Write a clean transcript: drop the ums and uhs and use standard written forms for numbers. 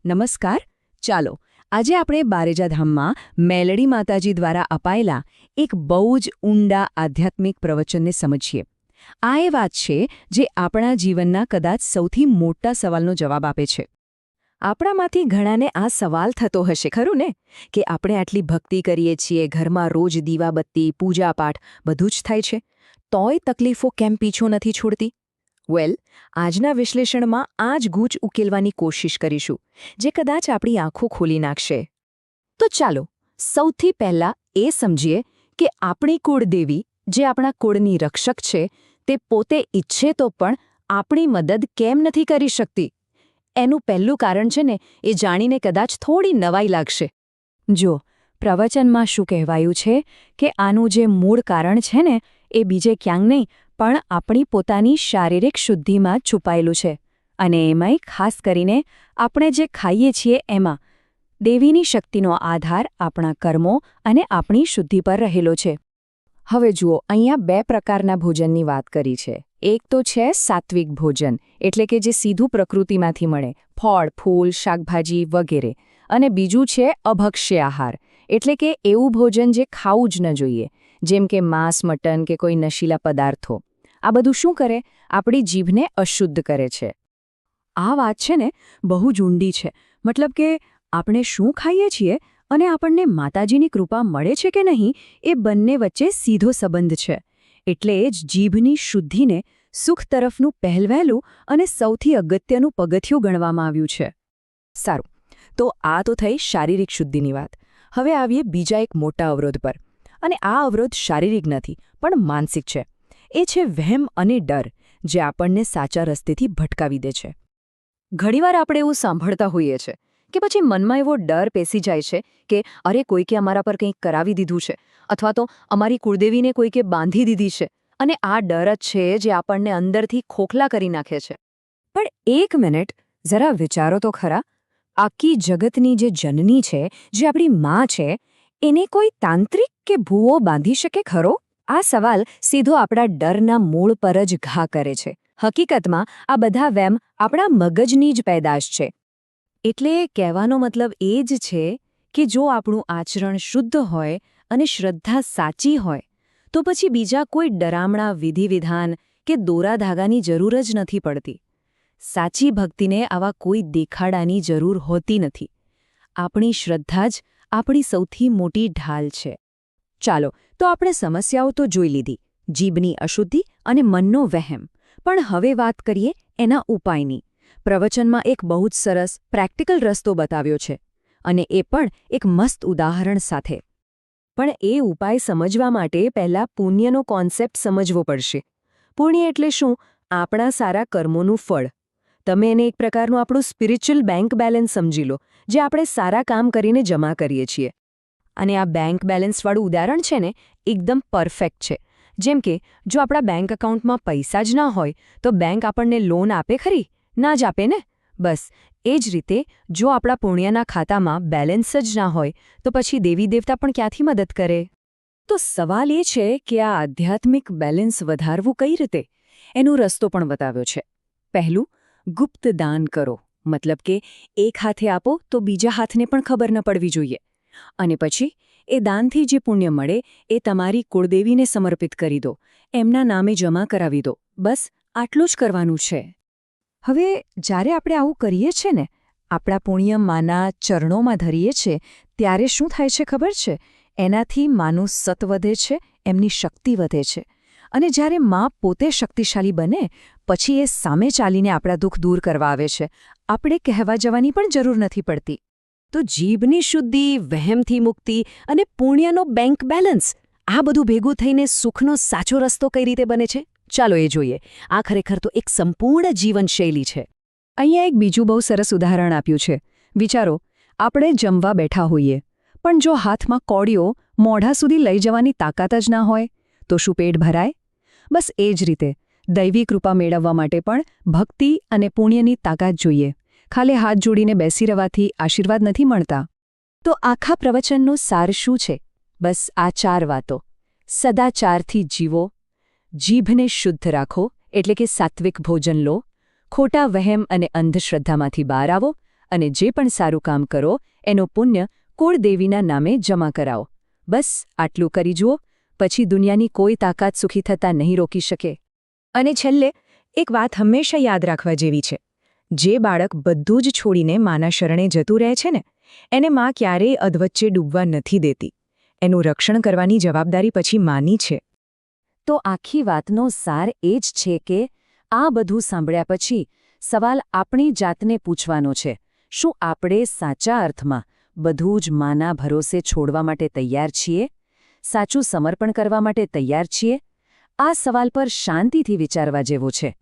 નમસ્કાર. ચાલો આજે આપણે બારેજા ધામમાં મેલડી માતાજી દ્વારા અપાયેલા એક બહુ જ ઊંડા આધ્યાત્મિક પ્રવચનને સમજીએ. આ એ વાત છે જે આપણા જીવનના કદાચ સૌથી મોટા સવાલનો જવાબ આપે છે. આપણામાંથી ઘણાને આ સવાલ થતો હશે ખરું ને કે આપણે આટલી ભક્તિ કરીએ છીએ, ઘરમાં રોજ દીવાબત્તી, પૂજાપાઠ બધું જ થાય છે, તોય તકલીફો કેમ પીછો નથી છોડતી? આજના વિશ્લેષણમાં આ જ ગૂંચ ઉકેલવાની કોશિશ કરીશું, જે કદાચ આપણી આંખો ખોલી નાખશે. તો ચાલો સૌથી પહેલા એ સમજીએ કે આપણી કુળદેવી, જે આપણા કુળની રક્ષક છે, તે પોતે ઈચ્છે તો પણ આપણી મદદ કેમ નથી કરી શકતી? એનું પહેલું કારણ છે ને, એ જાણીને કદાચ થોડી નવાઈ લાગશે. જો પ્રવચનમાં શું કહેવાયું છે કે આનું જે મૂળ કારણ છે ને, એ બીજે ક્યાંક નહીં પણ આપણી પોતાની શારીરિક શુદ્ધિમાં જ છુપાયેલું છે. અને એમાંય ખાસ કરીને આપણે જે ખાઈએ છીએ એમાં દેવીની શક્તિનો આધાર આપણા કર્મો અને આપણી શુદ્ધિ પર રહેલો છે. હવે જુઓ, અહીંયા બે પ્રકારના ભોજનની વાત કરી છે. એક તો છે સાત્વિક ભોજન, એટલે કે જે સીધું પ્રકૃતિમાંથી મળે, ફળ, ફૂલ, શાકભાજી વગેરે. અને બીજું છે અભક્ષ્ય આહાર, એટલે કે એવું ભોજન જે ખાવું જ ન જોઈએ, જેમ કે માંસ, મટન કે કોઈ નશીલા પદાર્થો. આ બધું શું કરે? આપણી જીભને અશુદ્ધ કરે છે. આ વાત છે ને બહુ જ ઊંડી છે. મતલબ કે આપણે શું ખાઈએ છીએ અને આપણને માતાજીની કૃપા મળે છે કે નહીં, એ બંને વચ્ચે સીધો સંબંધ છે. એટલે જ જીભની શુદ્ધિને સુખ તરફનું પહેલવહેલું અને સૌથી અગત્યનું પગથિયું ગણવામાં આવ્યું છે. સારું, તો આ તો થઈ શારીરિક શુદ્ધિની વાત. હવે આવીએ બીજા એક મોટા અવરોધ પર. અને આ અવરોધ શારીરિક નથી પણ માનસિક છે. એ છે વહેમ અને ડર, જે આપણને સાચા રસ્તેથી ભટકાવી દે છે. ઘણીવાર આપણે એવું સાંભળતા હોઈએ છીએ કે પછી મનમાં એવો ડર પેસી જાય છે કે અરે કોઈકે અમારા પર કંઈક કરાવી દીધું છે, અથવા તો અમારી કુળદેવીને કોઈકે બાંધી દીધી છે. અને આ ડર જ છે જે આપણને અંદરથી ખોખલા કરી નાખે છે. પણ એક મિનિટ જરા વિચારો તો ખરા, આખી જગતની જે જનની છે, જે આપણી માં છે, એને કોઈ તાંત્રિક કે ભૂવો બાંધી શકે ખરો? આ સવાલ સીધો આપણા ડરના મૂળ પર જ ઘા કરે છે. હકીકતમાં આ બધા વહેમ આપણા મગજની જ પેદાશ છે. એટલે કહેવાનો મતલબ એ જ છે કે જો આપણું આચરણ શુદ્ધ હોય અને શ્રદ્ધા સાચી હોય, તો પછી બીજા કોઈ ડરામણા વિધિ-વિધાન કે દોરા ધાગાની જરૂર જ નથી પડતી. સાચી ભક્તિને આવા કોઈ દેખાડાની જરૂર હોતી નથી. આપણી શ્રદ્ધા જ આપણી સૌથી મોટી ઢાલ છે. ચાલો, તો આપણે સમસ્યાઓ તો જોઈ લીધી, જીભની અશુદ્ધિ અને મનનો વહેમ. પણ હવે વાત કરીએ એના ઉપાયની. પ્રવચનમાં એક બહુ જ સરસ પ્રેક્ટિકલ રસ્તો બતાવ્યો છે, અને એ પણ એક મસ્ત ઉદાહરણ સાથે. પણ એ ઉપાય સમજવા માટે પહેલાં પુણ્યનો કોન્સેપ્ટ સમજવો પડશે. પુણ્ય એટલે શું? આપણા સારા કર્મોનું ફળ. તમે એને એક પ્રકારનું આપણું સ્પિરિચ્યુઅલ બેંક બેલેન્સ સમજી લો, જે આપણે સારા કામ કરીને જમા કરીએ છીએ. અને આ બેંક બેલેન્સવાળું ઉદાહરણ છે ને, એકદમ પરફેક્ટ છે. જેમ કે જો આપણા બેંક એકાઉન્ટમાં પૈસા જ ના હોય તો બેંક આપણને લોન આપે ખરી? ના જ આપે ને. બસ એ જ રીતે જો આપણા પુણ્યના ખાતામાં બેલેન્સ જ ના હોય તો પછી દેવી દેવતા પણ ક્યાંથી મદદ કરે? તો સવાલ એ છે કે આ આધ્યાત્મિક બેલેન્સ વધારવું કઈ રીતે? એનો રસ્તો પણ બતાવ્યો છે. પહેલું, ગુપ્ત દાન કરો. મતલબ કે એક હાથે આપો તો બીજા હાથને પણ ખબર ન પડવી જોઈએ. અને પછી એ દાનથી જે પુણ્ય મળે એ તમારી કુળદેવીને સમર્પિત કરી દો, એમના નામે જમા કરાવી દો. બસ આટલું જ કરવાનું છે. હવે જ્યારે આપણે આવું કરીએ છીએ ને, આપણા પુણ્ય માના ચરણોમાં ધરીએ છીએ, ત્યારે શું થાય છે ખબર છે? એનાથી માનું સત વધે છે, એમની શક્તિ વધે છે. અને જ્યારે માં પોતે શક્તિશાળી બને, પછી એ સામે ચાલીને આપણા દુઃખ દૂર કરવા આવે છે. આપણે કહેવા જવાની પણ જરૂર નથી પડતી. તો જીભની શુદ્ધિ, વહેમથી મુક્તિ અને પુણ્યનો બેંક બેલેન્સ, આ બધું ભેગું થઈને સુખનો સાચો રસ્તો કઈ રીતે બને છે? ચાલો એ જોઈએ. આ ખરેખર તો એક સંપૂર્ણ જીવનશૈલી છે. અહીંયા એક બીજું બહુ સરસ ઉદાહરણ આપ્યું છે. વિચારો, આપણે જમવા બેઠા હોઈએ, પણ જો હાથમાં કોળીઓ મોઢા સુધી લઈ જવાની તાકાત જ ના હોય, તો શું પેટ ભરાય? બસ એ જ રીતે દૈવી કૃપા મેળવવા માટે પણ ભક્તિ અને પુણ્યની તાકાત જોઈએ. ખાલી હાથ જોડીને બેસી રહેવાથી આશીર્વાદ નથી મળતા. તો આખા પ્રવચનનો સાર શું છે? બસ આ 4 વાતો. સદાચારથી જીવો, જીભને શુદ્ધ રાખો, એટલે કે સાત્વિક ભોજન લો, ખોટા વહેમ અને અંધશ્રદ્ધામાંથી બહાર આવો, અને જે પણ સારું કામ કરો એનું પુણ્ય કુળદેવીના નામે જમા કરાવો. બસ આટલું કરી જુઓ, પછી દુનિયાની કોઈ તાકાત સુખી થતાં નહીં રોકી શકે. અને છેલ્લે એક વાત હંમેશા યાદ રાખવા જેવી છે. જે બાળક બધું જ છોડીને માના શરણે જતું રહે છે ને, એને માં ક્યારેય અધવચ્ચે ડૂબવા નથી દેતી. એનું રક્ષણ કરવાની જવાબદારી પછી માની છે. તો આખી વાતનો સાર એ જ છે કે આ બધું સાંભળ્યા પછી સવાલ આપણી જાતને પૂછવાનો છે, શું આપણે સાચા અર્થમાં બધું જ માના ભરોસે છોડવા માટે તૈયાર છીએ? સાચું સમર્પણ કરવા માટે તૈયાર છીએ? આ સવાલ પર શાંતિથી વિચારવા જેવો છે.